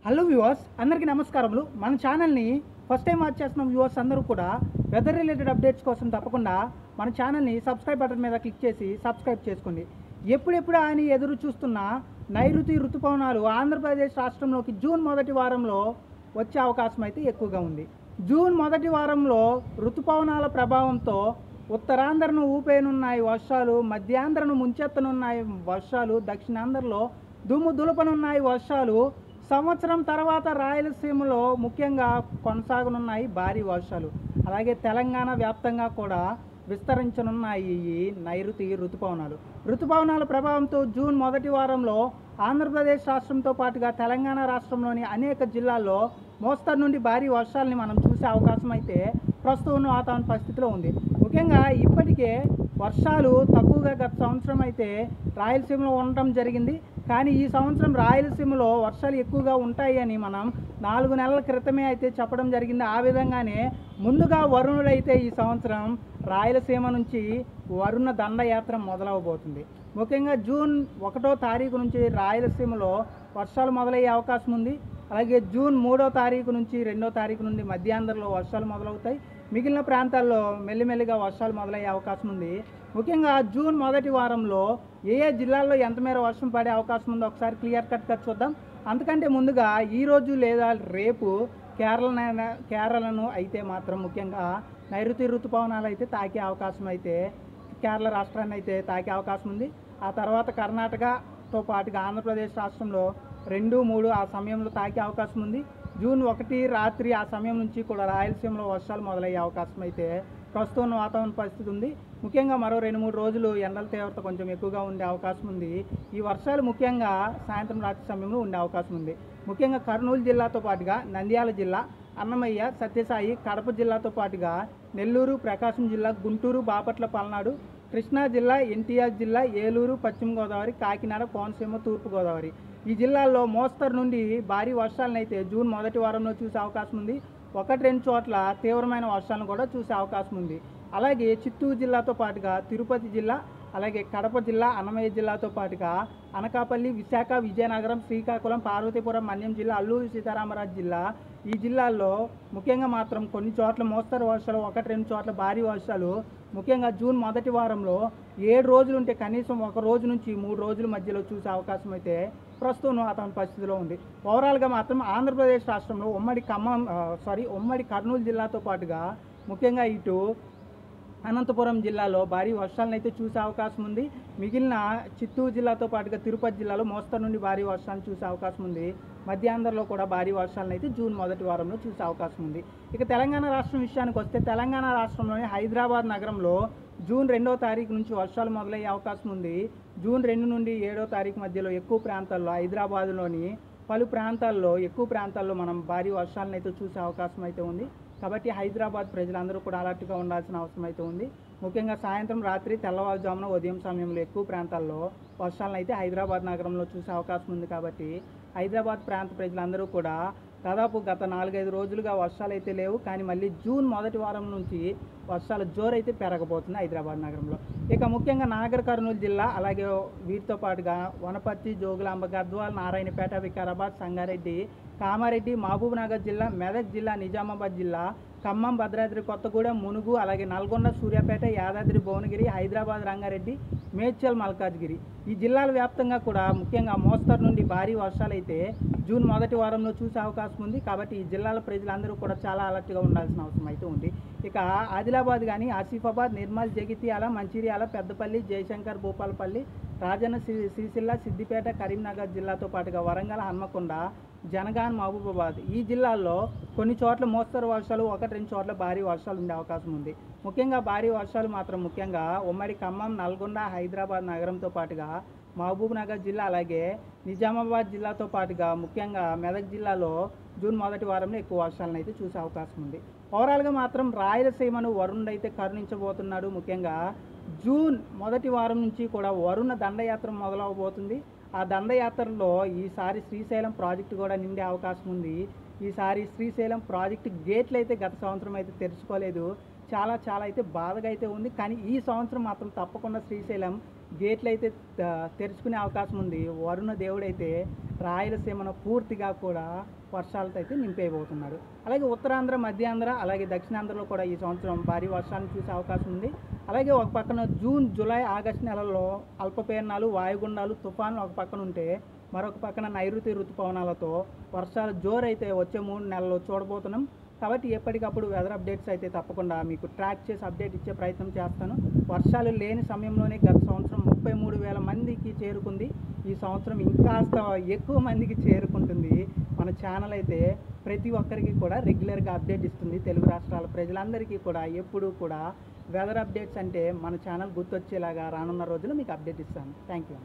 Hello viewers, అందరికీ నమస్కారములు. మన ఛానల్ని ఫస్ట్ టైం వాచ్ చేస్తున్న వ్యూవర్స్ అందరూ కూడా వెదర్ రిలేటెడ్ అప్డేట్స్ కోసం తప్పకుండా మన ఛానల్ని సబ్స్క్రైబ్ బటన్ మీద క్లిక్ చేసి సబ్స్క్రైబ్ చేసుకోండి. ఎప్పుడెప్పుడు ఆయన ఎదురు చూస్తున్న నైరుతి రుతుపవనాలు ఆంధ్రప్రదేశ్ రాష్ట్రంలోకి జూన్ మొదటి వారంలో వచ్చే అవకాశం అయితే ఎక్కువగా ఉంది. జూన్ మొదటి వారంలో రుతుపవనాల ప్రభావంతో ఉత్తరాంధ్రను ఊపేనున్నాయి వర్షాలు, మధ్యాంధ్రను ముంచెత్తనున్నాయి వర్షాలు, దక్షిణాంధ్రలో దుమ్ము దులపనున్నాయి వర్షాలు. సంవత్సరం తర్వాత రాయలసీమలో ముఖ్యంగా కొనసాగనున్నాయి భారీ వర్షాలు. అలాగే తెలంగాణ వ్యాప్తంగా కూడా విస్తరించనున్నాయి ఈ నైరుతి రుతుపవనాల ప్రభావంతో జూన్ మొదటి వారంలో ఆంధ్రప్రదేశ్ రాష్ట్రంతో పాటుగా తెలంగాణ రాష్ట్రంలోని అనేక జిల్లాల్లో మోస్తరు నుండి భారీ వర్షాలని మనం చూసే అవకాశం అయితే ప్రస్తుతం ఉన్న వాతావరణ పరిస్థితిలో ఉంది. ముఖ్యంగా ఇప్పటికే వర్షాలు తక్కువగా గత సంవత్సరం అయితే రాయలసీమలో ఉండటం జరిగింది. కానీ ఈ సంవత్సరం రాయలసీమలో వర్షాలు ఎక్కువగా ఉంటాయి అని మనం 4 నెలల క్రితమే అయితే చెప్పడం జరిగింది. ఆ విధంగానే ముందుగా వరుణుడైతే ఈ సంవత్సరం రాయలసీమ నుంచి వరుణ దండయాత్ర మొదలవబోతుంది. ముఖ్యంగా జూన్ 1వ తారీఖు నుంచి రాయలసీమలో వర్షాలు మొదలయ్యే అవకాశం ఉంది. అలాగే జూన్ 3వ తారీఖు నుంచి 2వ తారీఖు నుండి మధ్యాంధ్రలో వర్షాలు మొదలవుతాయి. మిగిలిన ప్రాంతాల్లో మెల్లిమెల్లిగా వర్షాలు మొదలయ్యే అవకాశం ఉంది. ముఖ్యంగా జూన్ మొదటి వారంలో ఏ జిల్లాల్లో ఎంత మేర వర్షం పడే అవకాశం ఉందో ఒకసారి క్లియర్ కట్గా చూద్దాం. అంతకంటే ముందుగా ఈరోజు లేదా రేపు కేరళను అయితే మాత్రం ముఖ్యంగా నైరుతి ఋతుపవనాలు అయితే తాకే అవకాశం అయితే కేరళ రాష్ట్రాన్ని అయితే తాకే అవకాశం ఉంది. ఆ తర్వాత కర్ణాటకతో పాటుగా ఆంధ్రప్రదేశ్ రాష్ట్రంలో 2, 3 ఆ సమయంలో తాకే అవకాశం ఉంది. జూన్ 1 రాత్రి ఆ సమయం నుంచి కూడా రాయలసీమలో వర్షాలు మొదలయ్యే అవకాశం అయితే ప్రస్తుతం వాతావరణ పరిస్థితి ఉంది. ముఖ్యంగా మరో 2-3 రోజులు ఎండల తీవ్రత కొంచెం ఎక్కువగా ఉండే అవకాశం ఉంది. ఈ వర్షాలు ముఖ్యంగా సాయంత్రం రాత్రి సమయంలో ఉండే అవకాశం ఉంది. ముఖ్యంగా కర్నూలు జిల్లాతో పాటుగా నంద్యాల జిల్లా, అన్నమయ్య, సత్యసాయి, కడప జిల్లాతో పాటుగా నెల్లూరు, ప్రకాశం జిల్లా, గుంటూరు, బాపట్ల, పల్నాడు, కృష్ణా జిల్లా, ఎన్టీఆర్ జిల్లా, ఏలూరు, పశ్చిమ గోదావరి, కాకినాడ, కోనసీమ, తూర్పుగోదావరి ఈ జిల్లాల్లో మోస్తరు నుండి భారీ వర్షాలను అయితే జూన్ మొదటి వారంలో చూసే అవకాశం ఉంది. 1-2 చోట్ల తీవ్రమైన వర్షాలను కూడా చూసే అవకాశం ఉంది. అలాగే చిత్తూరు జిల్లాతో పాటుగా తిరుపతి జిల్లా, అలాగే కడప జిల్లా, అన్నమయ్య జిల్లాతో పాటుగా అనకాపల్లి, విశాఖ, విజయనగరం, శ్రీకాకుళం, పార్వతీపురం, మన్యం జిల్లా, అల్లూరు సీతారామరాజు జిల్లా ఈ జిల్లాల్లో ముఖ్యంగా మాత్రం కొన్ని చోట్ల మోస్తరు వర్షాలు, 1-2 చోట్ల భారీ వర్షాలు ముఖ్యంగా జూన్ మొదటి వారంలో 7 రోజులు ఉంటే కనీసం 1 రోజు నుంచి 3 రోజుల మధ్యలో చూసే అవకాశం అయితే ప్రస్తుతం వాతావరణ పరిస్థితిలో ఉంది. ఓవరాల్గా మాత్రం ఆంధ్రప్రదేశ్ రాష్ట్రంలో ఉమ్మడి కర్నూలు జిల్లాతో పాటుగా ముఖ్యంగా ఇటు అనంతపురం జిల్లాలో భారీ వర్షాలను అయితే చూసే అవకాశం ఉంది. మిగిలిన చిత్తూరు జిల్లాతో పాటుగా తిరుపతి జిల్లాలో మోస్తరు నుండి భారీ వర్షాలను చూసే అవకాశం ఉంది. మధ్యాంధ్రలో కూడా భారీ వర్షాలను అయితే జూన్ మొదటి వారంలో చూసే అవకాశం ఉంది. ఇక తెలంగాణ రాష్ట్రం విషయానికి వస్తే తెలంగాణ రాష్ట్రంలోని హైదరాబాద్ నగరంలో జూన్ 2వ తారీఖు నుంచి వర్షాలు మొదలయ్యే అవకాశం ఉంది. జూన్ 2 నుండి 7వ తారీఖు మధ్యలో ఎక్కువ ప్రాంతాల్లో హైదరాబాద్లోని పలు ప్రాంతాల్లో ఎక్కువ ప్రాంతాల్లో మనం భారీ వర్షాలను అయితే చూసే అవకాశం అయితే ఉంది. కాబట్టి హైదరాబాద్ ప్రజలందరూ కూడా అలర్ట్గా ఉండాల్సిన అవసరం అయితే ఉంది. ముఖ్యంగా సాయంత్రం, రాత్రి, తెల్లవారుజామున, ఉదయం సమయంలో ఎక్కువ ప్రాంతాల్లో వర్షాలను అయితే హైదరాబాద్ నగరంలో చూసే అవకాశం ఉంది. కాబట్టి హైదరాబాద్ ప్రాంత ప్రజలందరూ కూడా దాదాపు గత 4-5 రోజులుగా వర్షాలు అయితే లేవు. కానీ మళ్ళీ జూన్ మొదటి వారం నుంచి వర్షాల జోరైతే పెరగబోతుంది హైదరాబాద్ నగరంలో. ఇక ముఖ్యంగా నాగర్ కర్నూలు జిల్లా, అలాగే వీటితో పాటుగా వనపర్తి, జోగులాంబ, గద్వాల్, నారాయణపేట, వికారాబాద్, సంగారెడ్డి, కామారెడ్డి, మహబూబ్ నగర్ జిల్లా, మెదక్ జిల్లా, నిజామాబాద్ జిల్లా, ఖమ్మం, భద్రాద్రి కొత్తగూడెం, మునుగు, అలాగే నల్గొండ, సూర్యాపేట, యాదాద్రి భువనగిరి, హైదరాబాద్, రంగారెడ్డి, మేడ్చల్, మల్కాజ్గిరి ఈ జిల్లాల వ్యాప్తంగా కూడా ముఖ్యంగా మోస్తరు నుండి భారీ వర్షాలు అయితే జూన్ మొదటి వారంలో చూసే అవకాశం ఉంది. కాబట్టి ఈ జిల్లాల ప్రజలందరూ కూడా చాలా అలర్ట్గా ఉండాల్సిన అవసరం అయితే ఉంది. ఇక ఆదిలాబాద్ కానీ, ఆసిఫాబాద్, నిర్మల్, జగిత్యాల, మంచిర్యాల, పెద్దపల్లి, జయశంకర్, భూపాలపల్లి, రాజన్న సిరిసిల్ల, సిద్దిపేట, కరీంనగర్ జిల్లాతో పాటుగా వరంగల్, హన్మకొండ, జనగాన్, మహబూబాబాద్ ఈ జిల్లాల్లో కొన్ని చోట్ల మోస్తరు వర్షాలు, 1-2 చోట్ల భారీ వర్షాలు ఉండే అవకాశం ఉంది. ముఖ్యంగా భారీ వర్షాలు మాత్రం ముఖ్యంగా ఉమ్మడి ఖమ్మం, నల్గొండ, హైదరాబాద్ నగరంతో పాటుగా మహబూబ్ నగర్ జిల్లా, అలాగే నిజామాబాద్ జిల్లాతో పాటుగా ముఖ్యంగా మెదక్ జిల్లాలో జూన్ మొదటి వారంలో ఎక్కువ వర్షాలను అయితే చూసే అవకాశం ఉంది. ఓవరాల్గా మాత్రం రాయలసీమను వరుణుడు అయితే కరుణించబోతున్నాడు. ముఖ్యంగా జూన్ మొదటి వారం నుంచి కూడా వరుణ దండయాత్ర మొదలవబోతుంది. ఆ దండయాత్రలో ఈసారి శ్రీశైలం ప్రాజెక్టు కూడా నిండే అవకాశం ఉంది. ఈసారి శ్రీశైలం ప్రాజెక్టు గేట్లు అయితే గత సంవత్సరం అయితే తెరుచుకోలేదు. చాలా అయితే బాధగా అయితే ఉంది. కానీ ఈ సంవత్సరం మాత్రం తప్పకుండా శ్రీశైలం గేట్లు అయితే తెరుచుకునే అవకాశం ఉంది. వరుణ దేవుడైతే రాయలసీమను పూర్తిగా కూడా వర్షాలతో అయితే నింపేయబోతున్నాడు. అలాగే ఉత్తరాంధ్ర, మధ్యాంధ్ర, అలాగే దక్షిణాంధ్రలో కూడా ఈ సంవత్సరం భారీ వర్షాలను చూసే అవకాశం ఉంది. అలాగే ఒక పక్కన జూన్, జూలై, ఆగస్టు నెలల్లో అల్పపీడనాలు, వాయుగుండాలు, తుఫాన్లు ఒక పక్కన ఉంటే, మరొక పక్కన నైరుతి ఋతుపవనాలతో వర్షాలు జోరైతే వచ్చే 3 నెలల్లో చూడబోతున్నాం. కాబట్టి ఎప్పటికప్పుడు వెదర్ అప్డేట్స్ అయితే తప్పకుండా మీకు ట్రాక్ చేసి అప్డేట్ ఇచ్చే ప్రయత్నం చేస్తాను. వర్షాలు లేని సమయంలోనే గత సంవత్సరం 33,000 మందికి చేరుకుంది. ఈ సంవత్సరం ఇంకాస్త ఎక్కువ మందికి చేరుకుంటుంది. మన ఛానల్ అయితే ప్రతి ఒక్కరికి కూడా రెగ్యులర్గా అప్డేట్ ఇస్తుంది. తెలుగు రాష్ట్రాల ప్రజలందరికీ కూడా ఎప్పుడూ కూడా వెదర్ అప్డేట్స్ అంటే మన ఛానల్ గుర్తొచ్చేలాగా రానున్న రోజులు మీకు అప్డేట్ ఇస్తాను. Thank you.